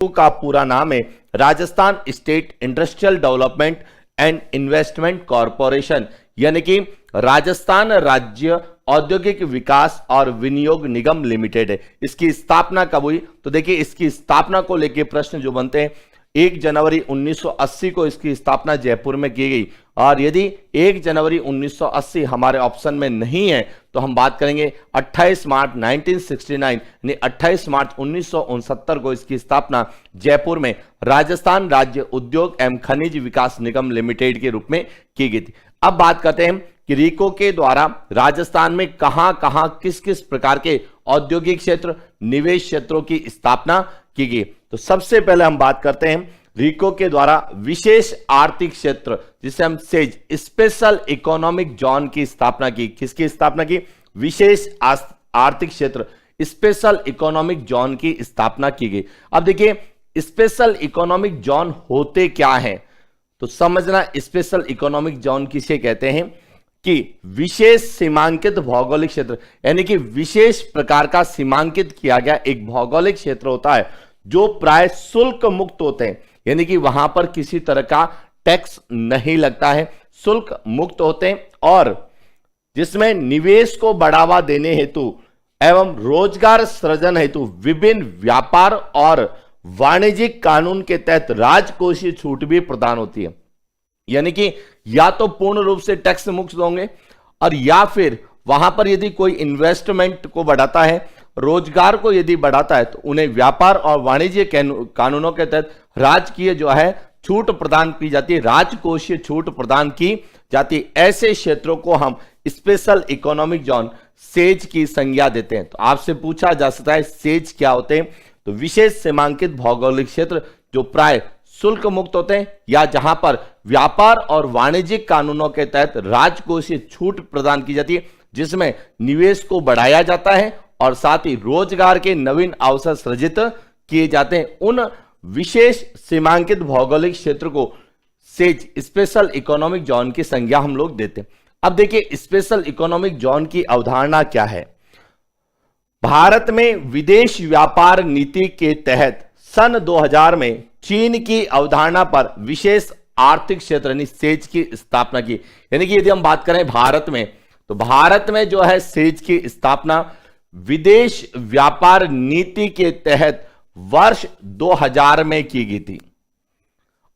का पूरा नाम है Rajasthan state industrial development and investment corporation, यानी कि राजस्थान राज्य औद्योगिक विकास और विनियोग निगम लिमिटेड है। इसकी स्थापना कब हुई? तो देखिए, इसकी स्थापना को लेकर प्रश्न जो बनते हैं, 1 जनवरी 1980 को इसकी स्थापना जयपुर में की गई। और यदि 1 जनवरी 1980 हमारे ऑप्शन में नहीं है तो हम बात करेंगे 28 मार्च 1969, यानी 28 मार्च 1969 को इसकी स्थापना जयपुर में राजस्थान राज्य उद्योग एवं खनिज विकास निगम लिमिटेड के रूप में की गई थी। अब बात करते हैं कि रीको के द्वारा राजस्थान में कहां किस किस प्रकार के औद्योगिक क्षेत्र, निवेश क्षेत्रों की स्थापना की गई। तो सबसे पहले हम बात करते हैं रीको के द्वारा विशेष आर्थिक क्षेत्र, जिसे हम सेज स्पेशल इकोनॉमिक जोन की स्थापना की। किसकी स्थापना की? विशेष आर्थिक क्षेत्र स्पेशल इकोनॉमिक जोन की स्थापना की गई। अब देखिए, स्पेशल इकोनॉमिक जोन होते क्या हैं, तो समझना। स्पेशल इकोनॉमिक जोन किसे कहते हैं? कि विशेष सीमांकित भौगोलिक क्षेत्र, यानी कि विशेष प्रकार का सीमांकित किया गया एक भौगोलिक क्षेत्र होता है जो प्राय शुल्क मुक्त होते हैं, यानी कि वहां पर किसी तरह का टैक्स नहीं लगता है, शुल्क मुक्त होते हैं, और जिसमें निवेश को बढ़ावा देने हेतु एवं रोजगार सृजन हेतु विभिन्न व्यापार और वाणिज्यिक कानून के तहत राजकोषीय छूट भी प्रदान होती है। यानी कि या तो पूर्ण रूप से टैक्स मुक्त होंगे, और या फिर वहां पर यदि कोई इन्वेस्टमेंट को बढ़ाता है, रोजगार को यदि बढ़ाता है, तो उन्हें व्यापार और वाणिज्य कानूनों के तहत राजकीय जो है छूट प्रदान की जाती है, राजकोषीय छूट प्रदान की जाती है। ऐसे क्षेत्रों को हम स्पेशल इकोनॉमिक जोन सेज की संज्ञा देते हैं। तो आपसे पूछा जा सकता है सेज क्या होते हैं? तो विशेष सीमांकित भौगोलिक क्षेत्र जो प्राय शुल्क मुक्त होते हैं, या जहां पर व्यापार और वाणिज्यिक कानूनों के तहत राजकोषीय छूट प्रदान की जाती है, जिसमें निवेश को बढ़ाया जाता है और साथ ही रोजगार के नवीन अवसर सृजित किए जाते हैं। उन विशेष सीमांकित भौगोलिक क्षेत्र को सेज स्पेशल इकोनॉमिक जोन की संज्ञा हम लोग देते हैं। अब देखिए, स्पेशल इकोनॉमिक जोन की अवधारणा क्या है। भारत में विदेश व्यापार नीति के तहत सन 2000 में चीन की अवधारणा पर विशेष आर्थिक क्षेत्र यानी सेज की स्थापना की। यानी कि यदि हम बात करें भारत में, तो भारत में जो है सेज की स्थापना विदेश व्यापार नीति के तहत वर्ष 2000 में की गई थी।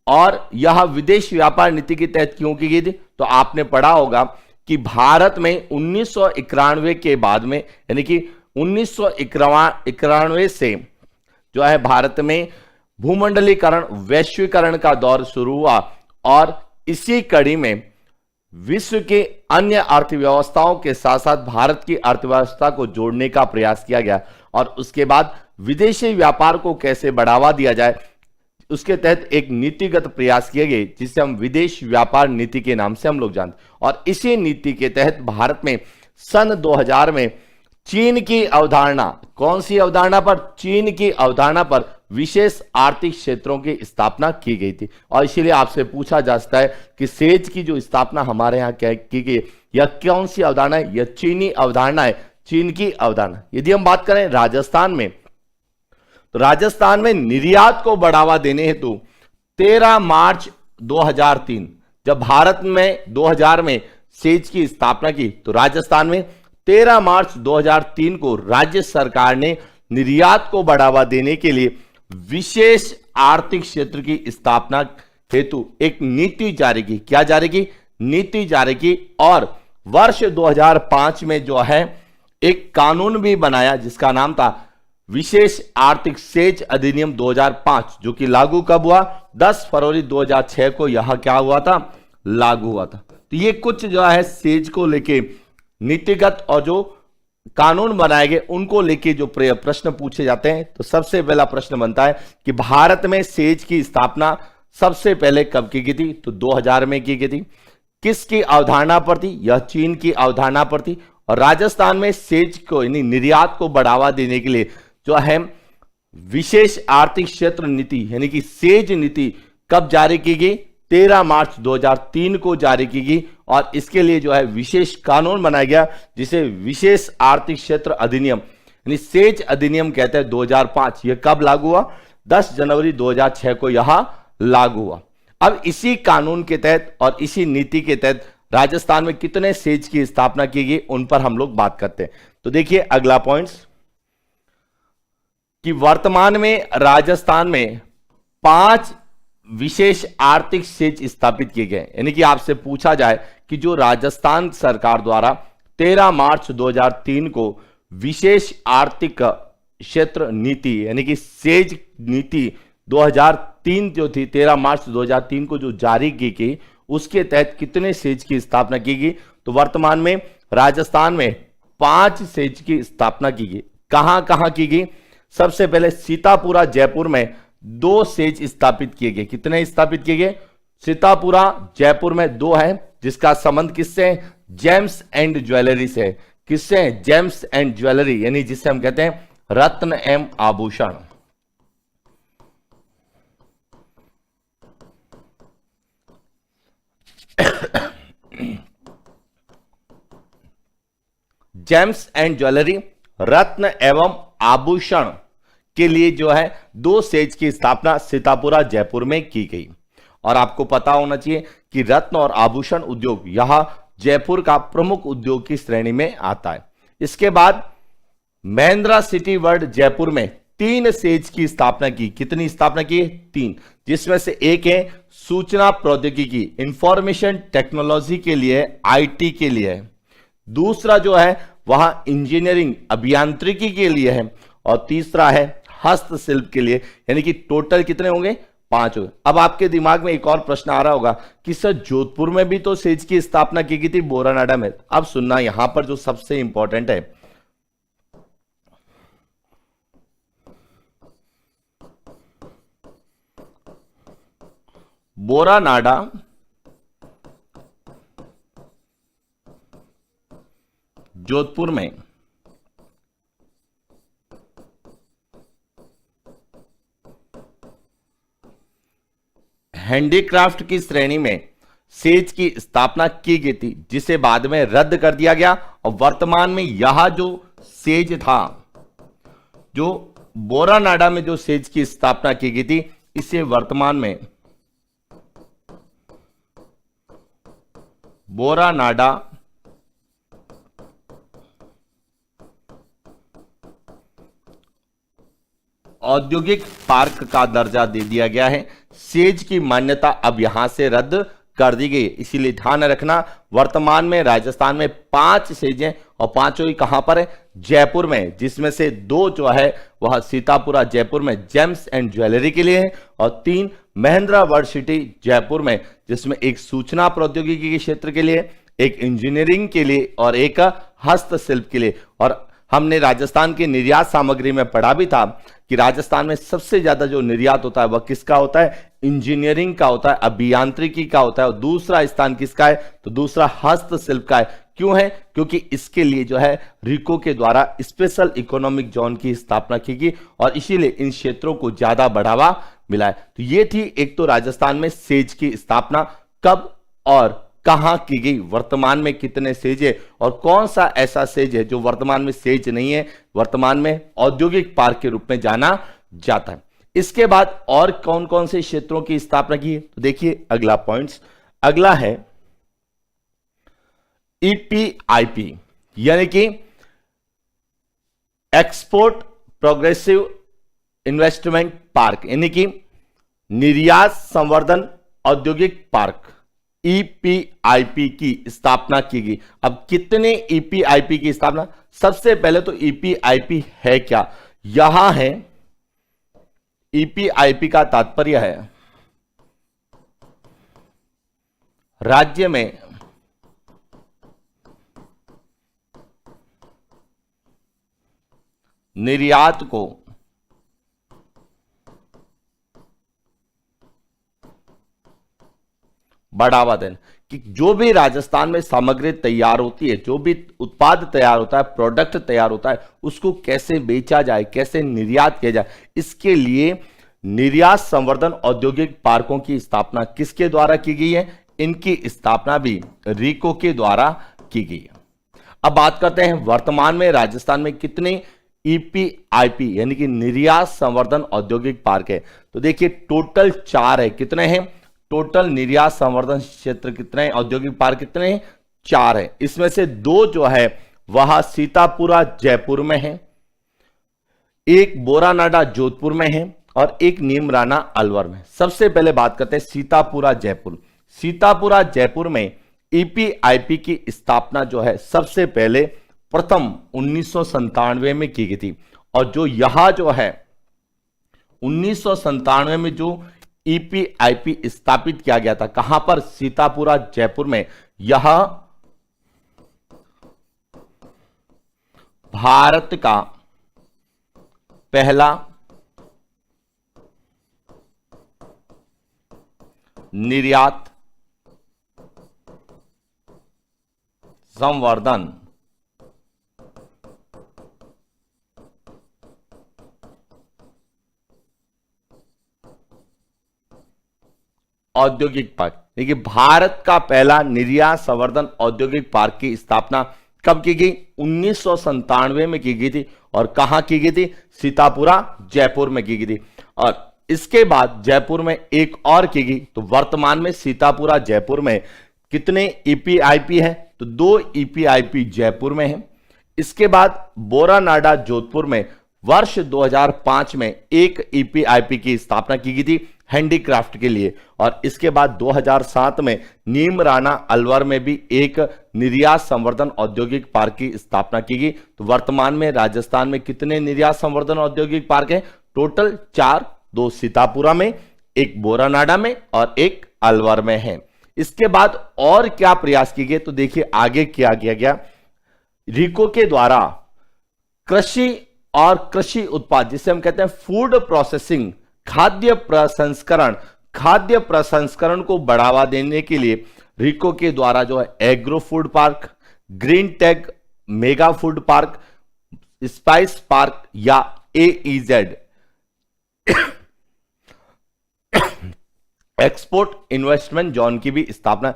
और यह विदेश व्यापार नीति के तहत क्यों की गई थी? तो आपने पढ़ा होगा कि भारत में 1991 के बाद में, यानी कि 1991 से जो है भारत में भूमंडलीकरण, वैश्वीकरण का दौर शुरू हुआ, और इसी कड़ी में विश्व के अन्य अर्थव्यवस्थाओं के साथ साथ भारत की अर्थव्यवस्था को जोड़ने का प्रयास किया गया। और उसके बाद विदेशी व्यापार को कैसे बढ़ावा दिया जाए, उसके तहत एक नीतिगत प्रयास किए गए, जिसे हम विदेश व्यापार नीति के नाम से हम लोग जानते हैं। और इसी नीति के तहत भारत में सन 2000 में चीन की अवधारणा, कौन सी अवधारणा पर? चीन की अवधारणा पर विशेष आर्थिक क्षेत्रों की स्थापना की गई थी। और इसीलिए आपसे पूछा जा सकता है कि सेज की जो स्थापना हमारे यहाँ की गई, यह कौन सी अवधारणा है? यह चीनी अवधारणा है, चीन की अवधारणा। यदि हम बात करें राजस्थान में, तो राजस्थान में निर्यात को बढ़ावा देने हेतु 13 मार्च 2003, जब भारत में 2000 में सेज की स्थापना की, तो राजस्थान में 13 मार्च 2003 को राज्य सरकार ने निर्यात को बढ़ावा देने के लिए विशेष आर्थिक क्षेत्र की स्थापना हेतु एक नीति जारी की। क्या जारी की? नीति जारी की। और वर्ष 2005 में जो है एक कानून भी बनाया, जिसका नाम था विशेष आर्थिक सेज अधिनियम 2005, जो कि लागू कब हुआ? 10 फरवरी 2006 को यह क्या हुआ था? लागू हुआ था। तो ये कुछ जो है सेज को लेके नीतिगत और जो कानून बनाए गए उनको लेके जो प्रश्न पूछे जाते हैं। तो सबसे पहला प्रश्न बनता है कि भारत में सेज की स्थापना सबसे पहले कब की गई थी? तो 2000 में की गई थी। किसकी अवधारणा पर थी? यह चीन की अवधारणा पर थी। और राजस्थान में सेज को यानी निर्यात को बढ़ावा देने के लिए जो है विशेष आर्थिक क्षेत्र नीति यानी कि सेज नीति कब जारी की गई? 13 मार्च 2003 को जारी की गई। और इसके लिए जो है विशेष कानून बनाया गया, जिसे विशेष आर्थिक क्षेत्र अधिनियम यानी सेज अधिनियम कहते हैं 2005। यह कब लागू हुआ? 10 जनवरी 2006 को यह लागू हुआ। अब इसी कानून के तहत और इसी नीति के तहत राजस्थान में कितने सेज की स्थापना की गई, उन पर हम लोग बात करते हैं। तो देखिए अगला पॉइंट्स कि वर्तमान में राजस्थान में 5 विशेष आर्थिक सेज स्थापित किए गए। यानी कि आपसे पूछा जाए कि जो राजस्थान सरकार द्वारा 13 मार्च 2003 को विशेष आर्थिक क्षेत्र नीति यानी कि सेज नीति 2003 जो थी 13 मार्च 2003 को जो जारी की गई, उसके तहत कितने सेज की स्थापना की गई। तो वर्तमान में राजस्थान में 5 सेज की स्थापना की गई। कहां कहां की गई? सबसे पहले सीतापुरा जयपुर में 2 सेज स्थापित किए गए। कितने स्थापित किए गए? सीतापुरा जयपुर में 2 है, जिसका संबंध किससे है? जेम्स एंड ज्वेलरी से। किससे? जेम्स एंड ज्वेलरी, यानी जिसे हम कहते हैं रत्न एवं आभूषण। जेम्स एंड ज्वेलरी, रत्न एवं आभूषण के लिए जो है 2 सेज की स्थापना सीतापुरा जयपुर में की गई। और आपको पता होना चाहिए कि रत्न और आभूषण उद्योग यह जयपुर का प्रमुख उद्योग की श्रेणी में आता है। इसके बाद महिंद्रा सिटी वर्ल्ड जयपुर में 3 सेज की स्थापना की। कितनी स्थापना की? 3, जिसमें से एक है सूचना प्रौद्योगिकी इंफॉर्मेशन टेक्नोलॉजी के लिए, आईटी के लिए है। दूसरा जो है वह इंजीनियरिंग अभियांत्रिकी के लिए है, और तीसरा है हस्तशिल्प के लिए। यानी कि टोटल कितने होंगे? 5 होंगे। अब आपके दिमाग में एक और प्रश्न आ रहा होगा कि सर जोधपुर में भी तो सेज की स्थापना की गई थी, बोरानाडा में। अब सुनना, यहां पर जो सबसे इंपॉर्टेंट है, बोरानाडा जोधपुर में हैंडीक्राफ्ट की श्रेणी में सेज की स्थापना की गई थी, जिसे बाद में रद्द कर दिया गया। और वर्तमान में यह जो सेज था, जो बोरानाडा में जो सेज की स्थापना की गई थी, इसे वर्तमान में बोरानाडा औद्योगिक पार्क का दर्जा दे दिया गया है। सेज की मान्यता अब यहां से रद्द कर दी गई, इसीलिए ध्यान रखना वर्तमान में राजस्थान में 5 सेज हैं, और 5 ही कहां पर है? जयपुर में, जिसमें से 2 जो है वह सीतापुरा जयपुर में जेम्स एंड ज्वेलरी के लिए है, और 3 महिंद्रा वर्ल्ड सिटी जयपुर में, जिसमें एक सूचना प्रौद्योगिकी के क्षेत्र के लिए, एक इंजीनियरिंग के लिए और एक हस्तशिल्प के लिए। और हमने राजस्थान की निर्यात सामग्री में पढ़ा भी था कि राजस्थान में सबसे ज्यादा जो निर्यात होता है वह किसका होता है? इंजीनियरिंग का होता है, अभियांत्रिकी का होता है। और दूसरा स्थान किसका है? तो दूसरा हस्तशिल्प का है। क्यों है? क्योंकि इसके लिए जो है रिको के द्वारा स्पेशल इकोनॉमिक जोन की स्थापना की गई, और इसीलिए इन क्षेत्रों को ज्यादा बढ़ावा मिला है। तो ये थी एक तो राजस्थान में सेज की स्थापना कब और कहां की गई, वर्तमान में कितने सेज है, और कौन सा ऐसा सेज है जो वर्तमान में सेज नहीं है, वर्तमान में औद्योगिक पार्क के रूप में जाना जाता है। इसके बाद और कौन कौन से क्षेत्रों की स्थापना की है? तो देखिए अगला पॉइंट्स, अगला है ईपीआईपी, यानी कि एक्सपोर्ट प्रोग्रेसिव इन्वेस्टमेंट पार्क, यानी कि निर्यात संवर्धन औद्योगिक पार्क, ईपीआईपी की स्थापना की गई। अब कितने ईपीआईपी की स्थापना? सबसे पहले तो ईपीआईपी है क्या? यहां है ईपीआईपी का तात्पर्य है राज्य में निर्यात को बढ़ावा देना, कि जो भी राजस्थान में सामग्री तैयार होती है, जो भी उत्पाद तैयार होता है, प्रोडक्ट तैयार होता है, उसको कैसे बेचा जाए, कैसे निर्यात किया जाए, इसके लिए निर्यात संवर्धन औद्योगिक पार्कों की स्थापना किसके द्वारा की गई है? इनकी स्थापना भी रिको के द्वारा की गई है। अब बात करते हैं वर्तमान में राजस्थान में कितने ईपीआईपी यानी कि निर्यात संवर्धन औद्योगिक पार्क है। तो देखिए टोटल 4 है, कितने हैं टोटल निर्यात संवर्धन क्षेत्र, कितने औद्योगिक पार्क कितने हैं 4 है। इसमें से 2 जो है वह सीतापुरा जयपुर में है, एक बोरानाडा जोधपुर में है और एक नीमराना अलवर में। सबसे पहले बात करते हैं सीतापुरा जयपुर। सीतापुरा जयपुर में ईपीआईपी की स्थापना जो है सबसे पहले प्रथम 1997 में की गई थी। और जो यहां जो है 1997 में जो ईपीआईपी स्थापित किया गया था, कहां पर सीतापुरा जयपुर में, यह भारत का पहला निर्यात संवर्धन औद्योगिक पार्क। देखिए भारत का पहला निर्यात संवर्धन औद्योगिक पार्क की स्थापना कब की गई 1997 में की गई थी। और कहां की गई थी सीतापुरा जयपुर में की गई थी। और इसके बाद जयपुर में एक और की गई। तो वर्तमान में सीतापुरा जयपुर में कितने ईपीआईपी है तो 2 ईपीआईपी जयपुर में है। इसके बाद बोरानाडा जोधपुर में वर्ष 2005 में एक ईपीआईपी की स्थापना की गई थी हैंडीक्राफ्ट के लिए। और इसके बाद 2007 में नीमराना अलवर में भी एक निर्यात संवर्धन औद्योगिक पार्क की स्थापना की गई। तो वर्तमान में राजस्थान में कितने निर्यात संवर्धन औद्योगिक पार्क हैं टोटल 4, 2 सीतापुरा में, एक बोरानाडा में और एक अलवर में है। इसके बाद और क्या प्रयास किए गए तो देखिए आगे क्या किया गया। रिको के द्वारा कृषि और कृषि उत्पाद जिसे हम कहते हैं फूड प्रोसेसिंग, खाद्य प्रसंस्करण को बढ़ावा देने के लिए रिको के द्वारा जो है agro food park, green tech mega food park, spice park या एईजेड एक्सपोर्ट इन्वेस्टमेंट जोन की भी स्थापना,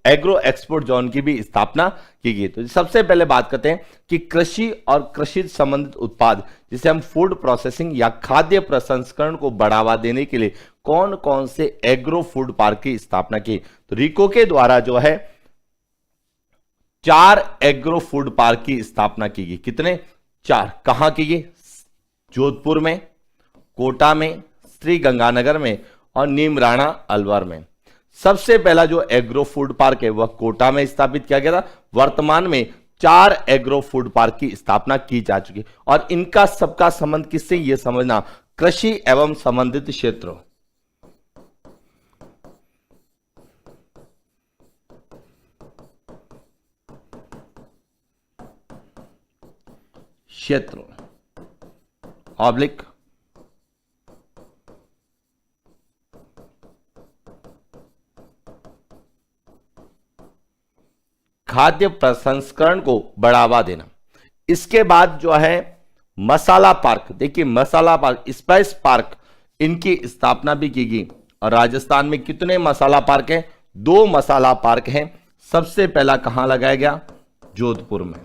एग्रो एक्सपोर्ट जोन की भी स्थापना की गई। तो सबसे पहले बात करते हैं कि कृषि और कृषि संबंधित उत्पाद जिसे हम फूड प्रोसेसिंग या खाद्य प्रसंस्करण को बढ़ावा देने के लिए कौन कौन से एग्रो फूड पार्क की स्थापना की। तो रिको के द्वारा जो है 4 एग्रो फूड पार्क की स्थापना की गई। कितने 4, कहां की गई जोधपुर में, कोटा में, श्री गंगानगर में और नीमराना अलवर में। सबसे पहला जो एग्रो फूड पार्क है वह कोटा में स्थापित किया गया था। वर्तमान में 4 एग्रो फूड पार्क की स्थापना की जा चुकी है। और इनका सबका संबंध किससे यह समझना, कृषि एवं संबंधित क्षेत्रों, ऑब्लिक खाद्य प्रसंस्करण को बढ़ावा देना। इसके बाद जो है मसाला पार्क, देखिए मसाला पार्क, स्पाइस पार्क, इनकी स्थापना भी की गई। और राजस्थान में कितने मसाला पार्क हैं 2 मसाला पार्क हैं। सबसे पहला कहां लगाया गया जोधपुर में।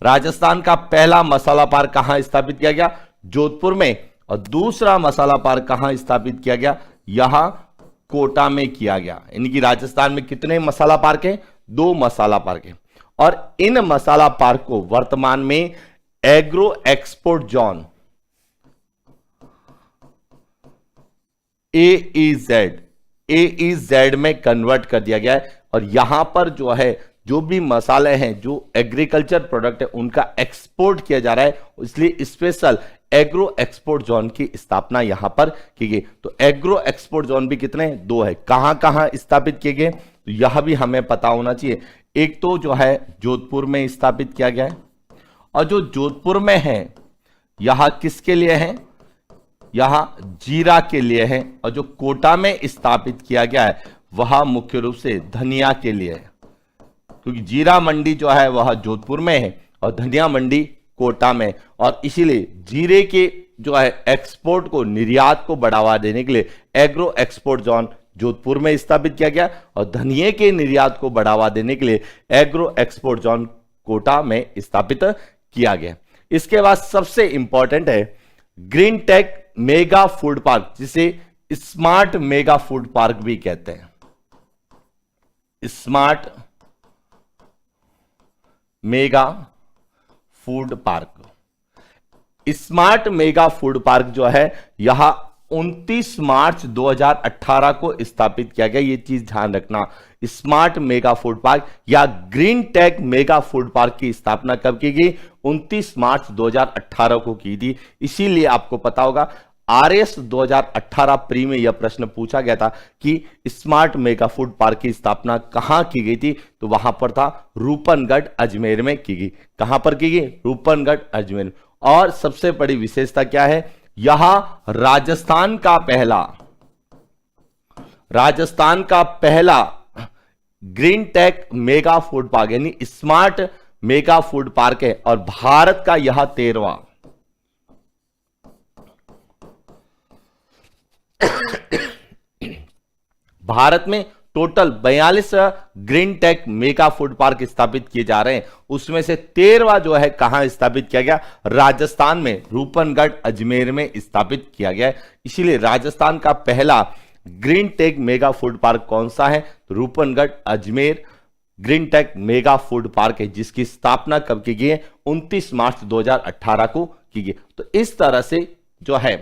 राजस्थान का पहला मसाला पार्क कहां स्थापित किया गया जोधपुर में। और दूसरा मसाला पार्क कहां स्थापित किया गया, यहां कोटा में किया गया। इनकी राजस्थान में कितने मसाला पार्क हैं 2 मसाला पार्क हैं। और इन मसाला पार्क को वर्तमान में एग्रो एक्सपोर्ट जोन एईजेड में कन्वर्ट कर दिया गया है। और यहां पर जो है जो भी मसाले हैं, जो एग्रीकल्चर प्रोडक्ट है, उनका एक्सपोर्ट किया जा रहा है, इसलिए स्पेशल एग्रो एक्सपोर्ट जोन की स्थापना यहां पर की गई। तो एग्रो एक्सपोर्ट जोन भी कितने 2 है। कहां कहां स्थापित किए गए तो यह भी हमें पता होना चाहिए। एक तो जो है जोधपुर में स्थापित किया गया है, और जो जोधपुर में है यहां किसके लिए है, यहां जीरा के लिए है। और जो कोटा में स्थापित किया गया है वह मुख्य रूप से धनिया के लिए है, क्योंकि जीरा मंडी जो है वह जोधपुर में है और धनिया मंडी कोटा में। और इसीलिए जीरे के जो है एक्सपोर्ट को, निर्यात को बढ़ावा देने के लिए एग्रो एक्सपोर्ट जोन जोधपुर में स्थापित किया गया और धनिये के निर्यात को बढ़ावा देने के लिए एग्रो एक्सपोर्ट जोन कोटा में स्थापित किया गया। इसके बाद सबसे इंपॉर्टेंट है green tech mega food park, जिसे स्मार्ट मेगा फूड पार्क भी कहते हैं। Smart mega food park, smart mega food park जो है यहां 29 मार्च 2018 को स्थापित किया गया। ये चीज ध्यान रखना, स्मार्ट मेगा फूड पार्क या green tech mega food park की स्थापना कब की गई? 29 मार्च 2018 को की थी। इसीलिए आपको पता होगा आरएस 2018 प्री में यह प्रश्न पूछा गया था कि स्मार्ट मेगा फूड पार्क की स्थापना कहां की गई थी, तो वहां पर था रूपनगढ़ अजमेर में की गई। कहां पर की गई? रूपनगढ़ अजमेर में। और सबसे बड़ी विशेषता क्या है? यहां राजस्थान का पहला green tech mega food park यानी स्मार्ट मेगा फूड पार्क है और भारत का यह 13वां। भारत में total 42 green tech mega food park स्थापित किए जा रहे हैं, उसमें से 13वां जो है कहां स्थापित किया गया? राजस्थान में रूपनगढ़ अजमेर में स्थापित किया गया है। इसीलिए राजस्थान का पहला green tech mega food park कौन सा है? तो Rupangarh Ajmer green tech mega food park है, जिसकी स्थापना कब की गई है? 29 मार्च 2018 को की गई। तो इस तरह से जो है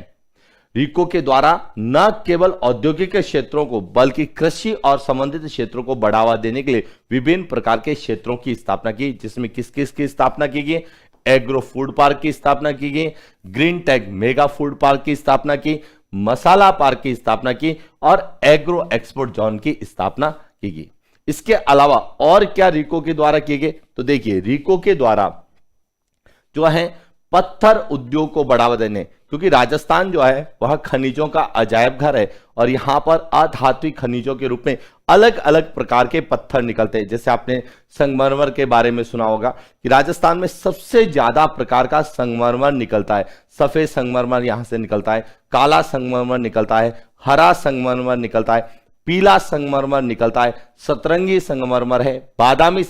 रीको के द्वारा न केवल औद्योगिक क्षेत्रों को बल्कि कृषि और संबंधित क्षेत्रों को बढ़ावा देने के लिए विभिन्न प्रकार के क्षेत्रों की स्थापना की, जिसमें किस किस की स्थापना की गई? एग्रो फूड पार्क की स्थापना की गई, green tech mega food park की स्थापना की, मसाला पार्क की स्थापना की और एग्रो एक्सपोर्ट जोन की स्थापना की गई। इसके अलावा और क्या रीको के द्वारा किए गए? तो देखिए रीको के द्वारा जो है पत्थर उद्योग को बढ़ावा देने, क्योंकि राजस्थान जो है वह खनिजों का अजायब घर है और यहां पर अधात्विक खनिजों के रूप में अलग अलग प्रकार के पत्थर निकलते हैं। जैसे आपने संगमरमर के बारे में सुना होगा कि राजस्थान में सबसे ज्यादा प्रकार का संगमरमर निकलता है। सफेद संगमरमर यहां से निकलता है, काला संगमरमर निकलता है, हरा संगमरमर निकलता है, पीला संगमरमर निकलता है, सतरंगी संगमरमर है, बादामी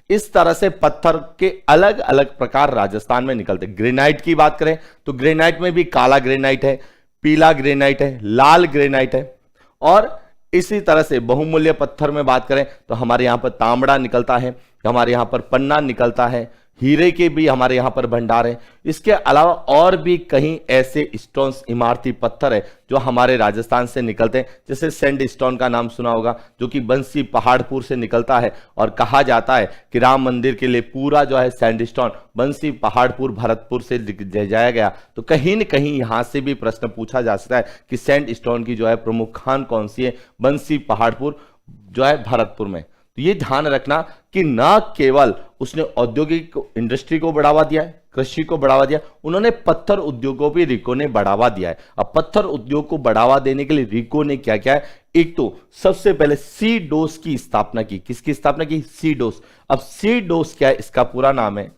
इस तरह से पत्थर के अलग अलग प्रकार राजस्थान में निकलते हैं। ग्रेनाइट की बात करें तो ग्रेनाइट में भी काला ग्रेनाइट है, पीला ग्रेनाइट है, लाल ग्रेनाइट है और इसी तरह से बहुमूल्य पत्थर में बात करें तो हमारे यहां पर तांबड़ा निकलता है, हमारे यहां पर पन्ना निकलता है, हीरे के भी हमारे यहां पर भंडार है। इसके अलावा और भी कहीं ऐसे स्टोन्स इमारती पत्थर है जो हमारे राजस्थान से निकलते हैं। जैसे सैंड स्टोन का नाम सुना होगा जो कि बंसी पहाड़पुर से निकलता है और कहा जाता है कि राम मंदिर के लिए पूरा जो है सैंड स्टोन बंसी पहाड़पुर भरतपुर से जाया गया। तो कहीं न कहीं यहां से भी प्रश्न पूछा जा सकता है कि सैंड स्टोन की जो है प्रमुख खान कौन सी है? बंसी पहाड़पुर जो है भरतपुर में। तो ये ध्यान रखना कि न केवल उसने औद्योगिक इंडस्ट्री को बढ़ावा दिया है, कृषि को बढ़ावा दिया, उन्होंने पत्थर उद्योग को भी रीको ने बढ़ावा दिया है। अब पत्थर उद्योग को बढ़ावा देने के लिए रीको ने क्या किया है? एक तो सबसे पहले सीडोस की स्थापना की। किसकी स्थापना की? सीडोस। अब सीडोस क्या है? इसका पूरा नाम है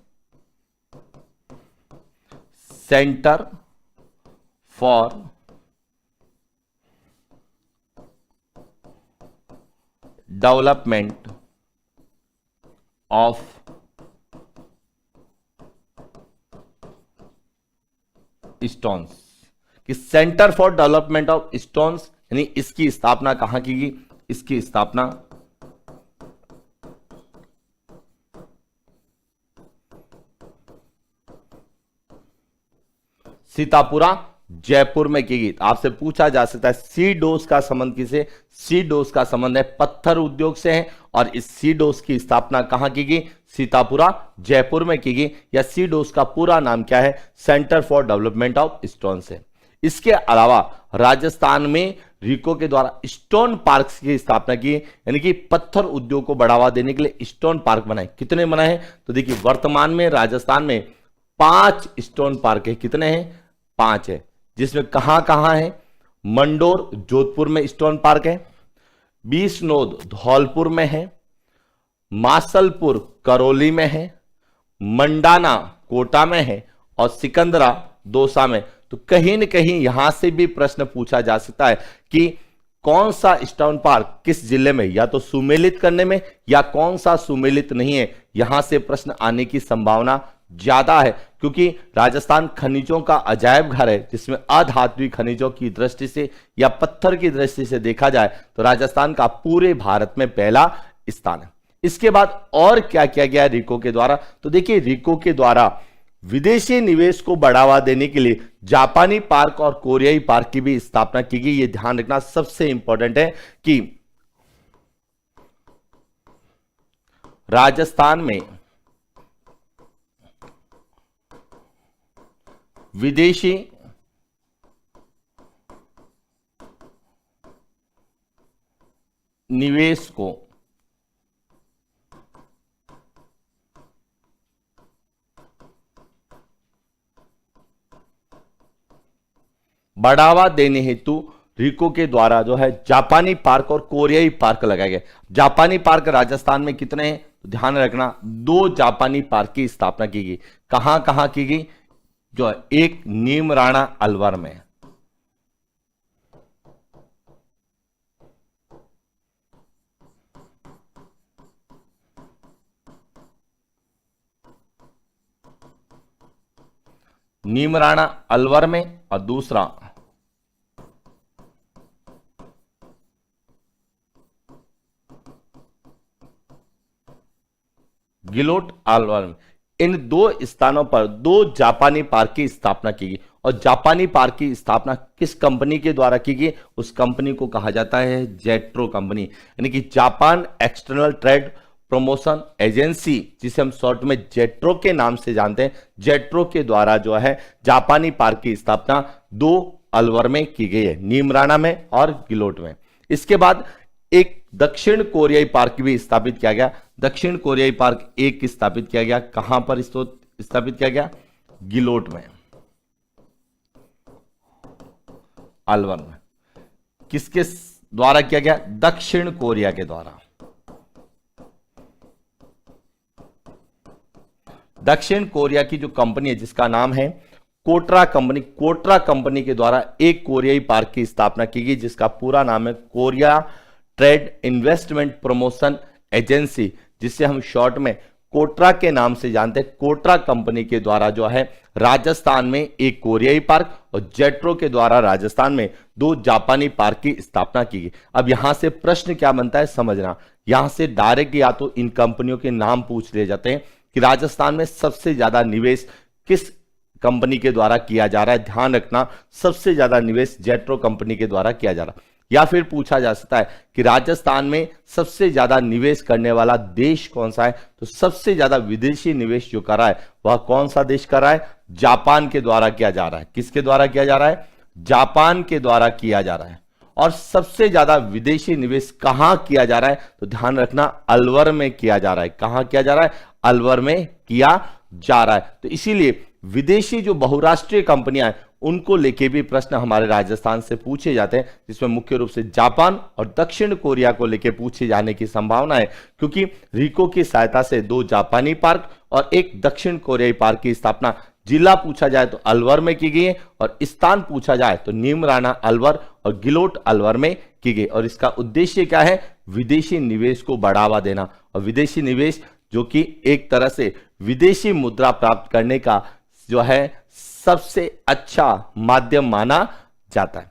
centre for development of stones, कि centre for development of stones यानी इसकी स्थापना कहां की गई? इसकी स्थापना सीतापुरा जयपुर में की गई। आपसे पूछा जा सकता है सीडोस का संबंध किसे? सीडोस का संबंध है पत्थर उद्योग से है और इस सीडोस की स्थापना कहां की गई? सीतापुरा जयपुर में की गई। या सीडोस का पूरा नाम क्या है? Centre for development of stones है। इसके अलावा राजस्थान में रीको के द्वारा स्टोन पार्क्स की स्थापना की, यानी कि पत्थर उद्योग को बढ़ावा देने के लिए स्टोन पार्क बनाए। कितने बनाए हैं? तो देखिए वर्तमान में राजस्थान में 5 स्टोन पार्क है। कितने हैं? 5 है। जिसमें कहां कहां है? मंडोर जोधपुर में स्टोन पार्क है, बीसनोद धौलपुर में है, मासलपुर करौली में है, मंडाना कोटा में है और सिकंदरा दौसा में। तो कहीं न कहीं यहां से भी प्रश्न पूछा जा सकता है कि कौन सा स्टोन पार्क किस जिले में, या तो सुमेलित करने में या कौन सा सुमेलित नहीं है। यहां से प्रश्न आने की संभावना ज्यादा है, क्योंकि राजस्थान खनिजों का अजायब घर है, जिसमें अधात्विक खनिजों की दृष्टि से या पत्थर की दृष्टि से देखा जाए तो राजस्थान का पूरे भारत में पहला स्थान है। इसके बाद और क्या किया गया रिको के द्वारा, तो देखिए रिको के द्वारा विदेशी निवेश को बढ़ावा देने के लिए जापानी पार्क और कोरियाई पार्क की भी स्थापना की गई। ये ध्यान रखना सबसे इंपॉर्टेंट है कि राजस्थान में विदेशी निवेश को बढ़ावा देने हेतु रिको के द्वारा जो है जापानी पार्क और कोरियाई पार्क लगाए गए। जापानी पार्क राजस्थान में कितने हैं, तो ध्यान रखना 2 जापानी पार्क की स्थापना की गई। कहां कहां की गई, जो है एक नीमराणा अलवर में, नीमराणा अलवर में, और दूसरा गिलोट अलवर में। इन 2 स्थानों पर 2 जापानी पार्क की स्थापना की गई। और जापानी पार्क की स्थापना किस कंपनी के द्वारा की गई, उस कंपनी को कहा जाता है जेट्रो कंपनी, यानी कि Japan external trade promotion agency, जिसे हम शॉर्ट में जेट्रो के नाम से जानते हैं। जेट्रो के द्वारा जो है जापानी पार्क की स्थापना 2 अलवर में की गई है, नीमराणा में और गिलोट में। इसके बाद एक दक्षिण कोरियाई पार्क भी स्थापित किया गया। दक्षिण कोरियाई पार्क एक स्थापित किया गया, कहां पर इसको स्थापित किया गया, गिलोट में, अलवर में। किसके द्वारा किया गया, दक्षिण कोरिया के द्वारा। दक्षिण कोरिया की जो कंपनी है जिसका नाम है कोटरा कंपनी, कोटरा कंपनी के द्वारा एक कोरियाई पार्क की स्थापना की गई, जिसका पूरा नाम है Korea trade investment promotion agency, जिसे हम शॉर्ट में कोटरा के नाम से जानते हैं। कोटरा कंपनी के द्वारा जो है राजस्थान में एक कोरियाई पार्क और जेट्रो के द्वारा राजस्थान में 2 जापानी पार्क की स्थापना की गई। अब यहां से प्रश्न क्या बनता है समझना, यहां से डायरेक्ट या तो इन कंपनियों के नाम पूछ लिए जाते हैं कि राजस्थान में सबसे ज्यादा निवेश किस कंपनी के द्वारा किया जा रहा है। ध्यान रखना सबसे ज्यादा निवेश जेट्रो कंपनी के द्वारा किया जा रहा है। या फिर पूछा जा सकता है कि राजस्थान में सबसे ज्यादा निवेश करने वाला देश कौन सा है, तो सबसे ज्यादा विदेशी निवेश जो कर रहा है वह कौन सा देश कर रहा है, जापान के द्वारा किया जा रहा है। किसके द्वारा किया जा रहा है, जापान के द्वारा किया जा रहा है। और सबसे ज्यादा विदेशी निवेश कहां किया जा रहा है, तो ध्यान रखना अलवर में किया जा रहा है। कहां किया जा रहा है, अलवर में किया जा रहा है। तो इसीलिए विदेशी जो बहुराष्ट्रीय कंपनियां हैं उनको लेके भी प्रश्न हमारे राजस्थान से पूछे जाते हैं, जिसमें मुख्य रूप से जापान और दक्षिण कोरिया को लेके पूछे जाने की संभावना है, क्योंकि रिको की सहायता से 2 जापानी पार्क और एक दक्षिण कोरियाई पार्क की स्थापना जिला पूछा जाए तो अलवर में की गई है, और स्थान पूछा जाए तो नीमराणा अलवर और गिलोट अलवर में की गई। और इसका उद्देश्य क्या है, विदेशी निवेश को बढ़ावा देना। और विदेशी निवेश जो कि एक तरह से विदेशी मुद्रा प्राप्त करने का जो है सबसे अच्छा माध्यम माना जाता है।